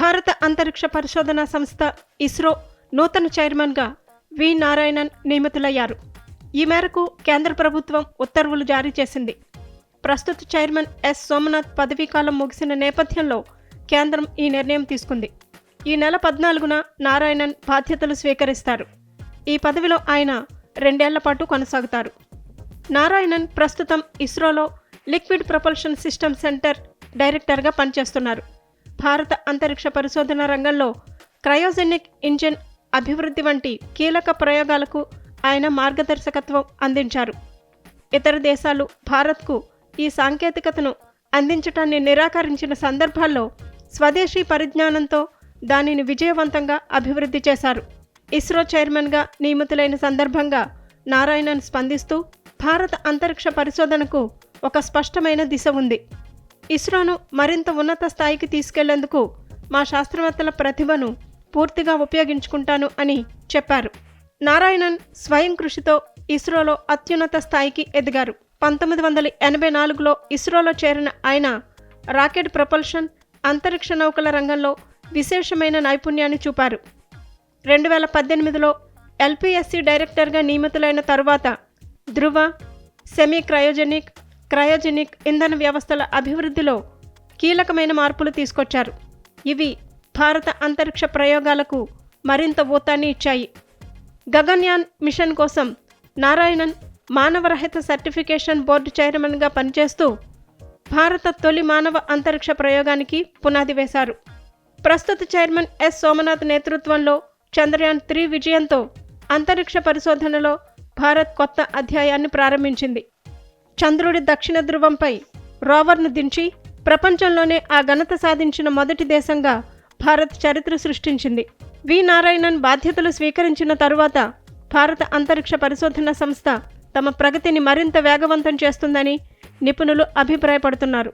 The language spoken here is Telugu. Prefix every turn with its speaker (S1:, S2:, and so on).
S1: భారత అంతరిక్ష పరిశోధనా సంస్థ ఇస్రో నూతన చైర్మన్గా వి నారాయణన్ నియమితులయ్యారు. ఈ మేరకు కేంద్ర ప్రభుత్వం ఉత్తర్వులు జారీ చేసింది. ప్రస్తుత చైర్మన్ ఎస్ సోమనాథ్ పదవీకాలం ముగిసిన నేపథ్యంలో కేంద్రం ఈ నిర్ణయం తీసుకుంది. ఈ నెల 14న నారాయణన్ బాధ్యతలు స్వీకరిస్తారు. ఈ పదవిలో ఆయన 2 ఏళ్ల పాటు కొనసాగుతారు. నారాయణన్ ప్రస్తుతం ఇస్రోలో లిక్విడ్ ప్రొపల్షన్ సిస్టమ్ సెంటర్ డైరెక్టర్గా పనిచేస్తున్నారు. భారత అంతరిక్ష పరిశోధన రంగంలో క్రయోజెనిక్ ఇంజిన్ అభివృద్ధి వంటి కీలక ప్రయోగాలకు ఆయన మార్గదర్శకత్వం అందించారు. ఇతర దేశాలు భారత్కు ఈ సాంకేతికతను అందించటాన్ని నిరాకరించిన సందర్భాల్లో స్వదేశీ పరిజ్ఞానంతో దానిని విజయవంతంగా అభివృద్ధి చేశారు. ఇస్రో చైర్మన్గా నియమితులైన సందర్భంగా నారాయణన్ స్పందిస్తూ, భారత అంతరిక్ష పరిశోధనకు ఒక స్పష్టమైన దిశ ఉంది. ఇస్రోను మరింత ఉన్నత స్థాయికి తీసుకెళ్లేందుకు మా శాస్త్రవేత్తల ప్రతిభను పూర్తిగా ఉపయోగించుకుంటాను అని చెప్పారు. నారాయణన్ స్వయం కృషితో ఇస్రోలో అత్యున్నత స్థాయికి ఎదిగారు. 1984లో ఇస్రోలో చేరిన ఆయన రాకెట్ ప్రొపల్షన్, అంతరిక్ష నౌకల రంగంలో విశేషమైన నైపుణ్యాన్ని చూపారు. 2018లో ఎల్పిఎస్సి డైరెక్టర్గా నియమితులైన తరువాత ధృవ, సెమీ క్రయోజెనిక్ ఇంధన వ్యవస్థల అభివృద్ధిలో కీలకమైన మార్పులు తీసుకొచ్చారు. ఇవి భారత అంతరిక్ష ప్రయోగాలకు మరింత ఊతాన్ని ఇచ్చాయి. గగన్యాన్ మిషన్ కోసం నారాయణన్ మానవరహిత సర్టిఫికేషన్ బోర్డు చైర్మన్గా పనిచేస్తూ భారత తొలి మానవ అంతరిక్ష ప్రయోగానికి పునాది వేశారు. ప్రస్తుత చైర్మన్ ఎస్ సోమనాథ్ నేతృత్వంలో చంద్రయాన్-3 విజయంతో అంతరిక్ష పరిశోధనలో భారత్ కొత్త అధ్యాయాన్ని ప్రారంభించింది. చంద్రుడి దక్షిణ ధృవంపై రోవర్ను దించి ప్రపంచంలోనే ఆ ఘనత సాధించిన మొదటి దేశంగా భారత్ చరిత్ర సృష్టించింది. వి నారాయణన్ బాధ్యతలు స్వీకరించిన తరువాత భారత అంతరిక్ష పరిశోధన సంస్థ తమ ప్రగతిని మరింత వేగవంతం చేస్తుందని నిపుణులు అభిప్రాయపడుతున్నారు.